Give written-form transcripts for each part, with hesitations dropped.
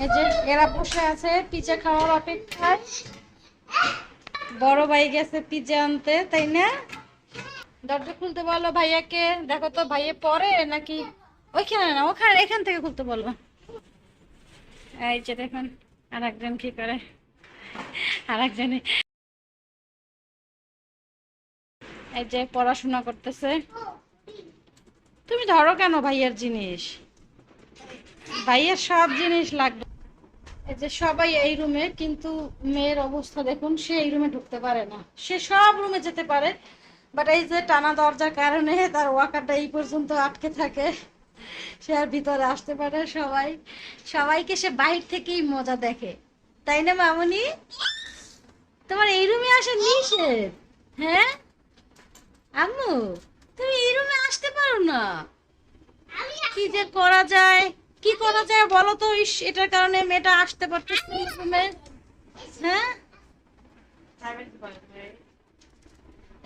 এই যে এরা বসে আছে পিজা খাওয়ার অপেক্ষায়। বড় ভাই গেছে পিজা আনতে, তাই না? দরজা খুলতে বলো ভাইয়াকে। দেখো তো ভাইয়া পরে নাকি ওইখানে, না ওখানে, এখান থেকে খুলতে বলো। এই যে দেখুন আর একজন কি করে, আর একজনে এই যে পড়াশোনা করতেছে। তুমি ধরো কেন ভাইয়ার জিনিস? ভাইয়ার সব জিনিস লাগবে। এই যে সবাই এই রুমে, কিন্তু মেয়ের অবস্থা দেখুন, সে এই রুমে ঢুকতে পারে না। সে সব রুমে যেতে পারে, বাট এই যে টানা দরজার কারণে তার ওয়াকারটা এই পর্যন্ত আটকে থাকে। সে আর ভিতরে আসতে পারে। সবাইকে সে বাইরে থেকেই মজা দেখে, তাই না মামুনি? তোমার এই রুমে আসা নিষেধ। হ্যাঁ আম্মু, তুমি এই রুমে আসতে পারো না। কি যে করা যায়, কি করা যায় বলো তো? ইস, এটার কারণে মেয়েটা আসতে পারতেছে এই রুমে। হ্যাঁ,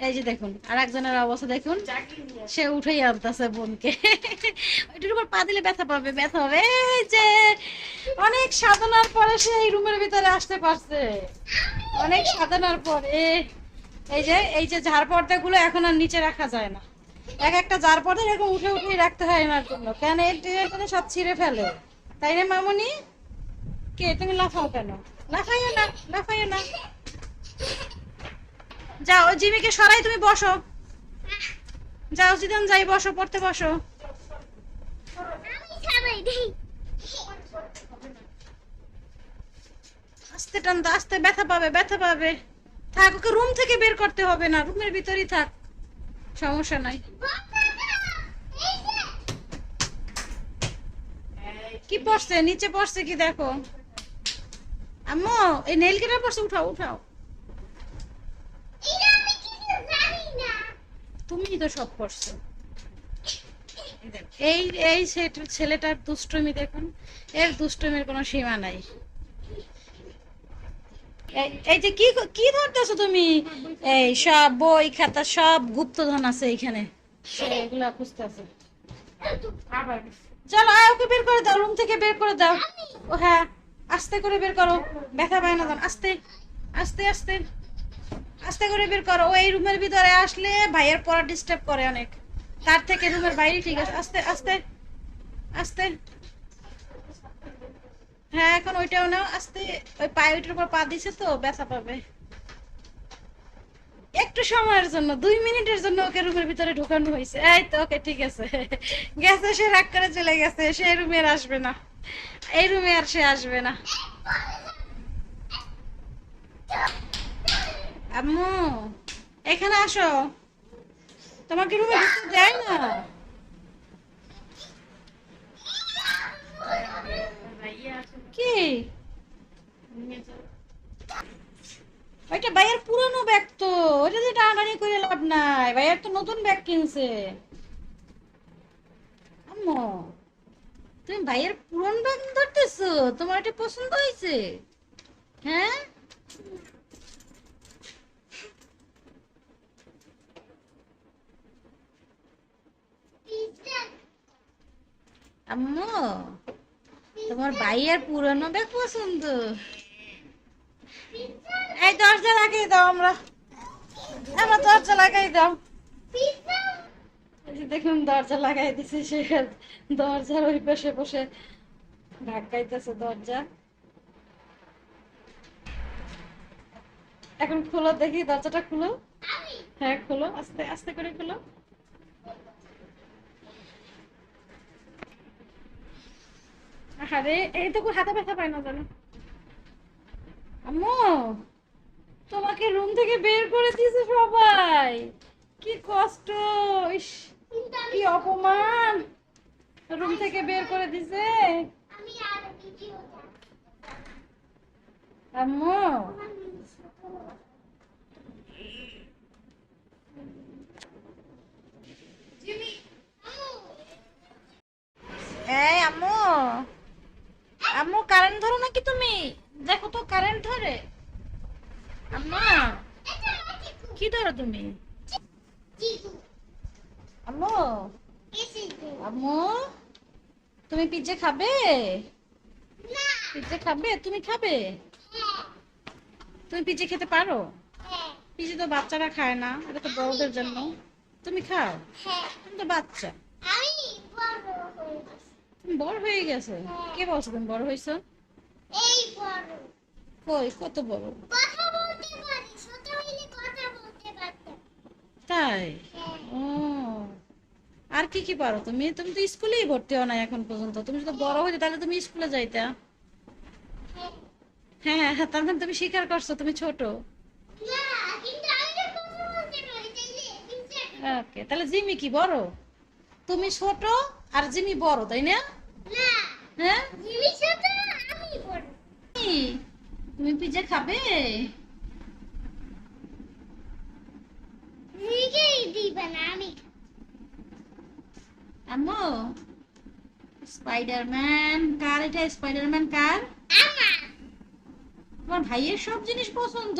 এই যে দেখুন আর একজনের অবস্থা দেখুন, সে উঠেই আনতেছে বোনকে। ওইটার উপর পা দিলে ব্যথা পাবে, ব্যথা হবে। এই যে অনেক সাধনার পরে সে এই রুমের ভিতরে আসতে পারছে, অনেক সাধনার পরে। এই যে ঝাড়পর্দা গুলো এখন আর নিচে রাখা যায় না। এক একটা ঝাড়পর্দা এরকম উঠে উঠেই রাখতে হয় এনার জন্য, কেন এখানে সব ছিঁড়ে ফেলে। তাই না মামুনি? কে তুমি লাফাও কেন? লাফাইও না, লাফাইও না। যাও জিমিকে সরাই, তুমি বসো। যাও জিদান, যাই বসো, পড়তে বসো। আস্তে টান, আস্তে, ব্যথা পাবে, ব্যথা পাবে। থাক, ওকে রুম থেকে বের করতে হবে না, রুমের ভিতরেই থাক, সমস্যা নাই। কি পড়ছে নিচে, পড়ছে কি দেখো। আম্মু এই নেইল কেটে পড়ছে, উঠাও উঠাও। তুমিই তো সব পড়ছো। এই এই ছেলেটার দুষ্টুমি দেখুন, এর দুষ্টুমির কোনো সীমা নাই। এই যে কি কি ধরতেছো তুমি? এই সব বই খাতা সব গুপ্তধন আছে এখানে, সেগুলা খুঁজতেছে। চলো আয়, ওকে বের করে দাও, রুম থেকে বের করে দাও। ও হ্যাঁ, আস্তে করে বের করো, ব্যথা পায় না। আস্তে আস্তে আস্তে আস্তে করে বের করো। ও এই রুমের ভিতরে আসলে ভাইয়ের পড়া ডিস্টার্ব করে অনেক, তার থেকে রুমের বাইরে ঠিক আছে। আস্তে আস্তে আস্তে। হ্যাঁ এখন ওইটাও নাও আস্তে। ওই পায়ে ওইটার উপর পা দিছে তো ব্যথা পাবে। একটু সময়ের জন্য, 2 মিনিটের জন্য ওকে রুমের ভিতরে ঢোকানো হয়েছে। এই তো ওকে ঠিক আছে, গেছে, সে রাগ করে চলে গেছে। সে রুমে আর আসবে না, এই রুমে আর সে আসবে না। আম্মু এখানে আসো, তোমাকে রুমে ঢুকতে দেয় না। কি ওইটা ভাইয়ের পুরনো ব্যাগ তো, ওইটা দিয়ে টানাটানি করে লাভ নাই, ভাইয়ের তো নতুন ব্যাগ কিনছে। আম্মু তুমি ভাইয়ের পুরন ব্যাগ ধরতেছো, তোমার এটা পছন্দ হয়েছে? হ্যাঁ আম্মু, তোমার ভাইয়ের পুরনো ব্যাগ পছন্দ? এই দরজা লাগাই দাও, আমরা আমার দরজা লাগাই দাও। এই যে দেখুন দরজা লাগাই দিছে সে, দরজার ওই পাশে বসে ধাক্কাইতেছে দরজা। এখন খুলো দেখি, দরজাটা খুলো। হ্যাঁ খুলো, আস্তে আস্তে করে খুলো। আরে এই তো হাতে ব্যথা পায় না জানো। আম্মু তোমাকে রুম থেকে বের করে দিয়েছে সবাই, কি কষ্ট। ইস, কি অপমান, রুম থেকে বের করে দিছে। আম্মু এই আম্মু, আম্মু কারেন্ট ধরো নাকি তুমি? দেখো তো কারেন্ট ধরে। আম্মা কি ধরো তুমি? আম্মু, আম্মু তুমি পিজ্জা খাবে? পিজ্জা খাবে? তুমি খাবে? তুমি পিজ্জা খেতে পারো? পিজ্জা তো বাচ্চারা খায় না, এটা তো বড়দের জন্য। তুমি খাও? তুমি তো বাচ্চা। তুমি বড় হয়ে গেছো? কে বলছো তুমি বড় হয়েছো? কই, কত বড়? তাই? ও, আর কি কি পারো তুমি? তুমি তো স্কুলেই ভর্তি হও না এখন পর্যন্ত। তুমি যদি বড় হইতে তাহলে তুমি স্কুলে যাইতা। হ্যাঁ হ্যাঁ হ্যাঁ, তার মানে তুমি স্বীকার করছো তুমি ছোট। ওকে, তাহলে জিমি কি বড়? তুমি ছোট আর জিমি বড়, তাই না? হ্যাঁ, কি? তুমি পিজ্জা খাবে? আম্মু, স্পাইডারম্যান কার? এটা স্পাইডারম্যান কার? তোমার ভাইয়ের সব জিনিস পছন্দ।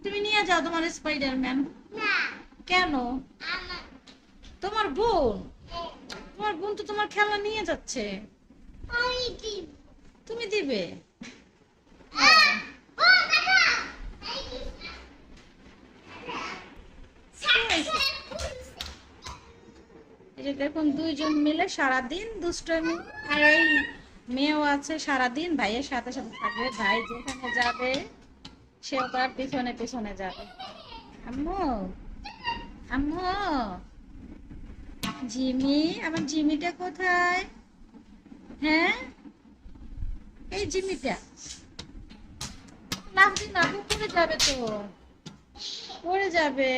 তুমি নিয়ে যাও তোমার স্পাইডারম্যান। কেন? তোমার বোন? তোমার বোন তো তোমার খেলনা নিয়ে যাচ্ছে। তুমি দিবে? এই যে দেখুন, দুইজন মিলে সারাদিন দুষ্টামি। আর এই মেয়েও আছে, সারাদিন ভাইয়ের সাথে সাথে থাকবে। ভাই যেখানে যাবে সেও তার পিছনে পিছনে যাবে। আম্মু, আম্মু, জিমি, আমার জিমিটা কোথায়? হ্যাঁ, এই জিমিটা। লাফ দিন না, পড়ে যাবে তো, পড়ে যাবে।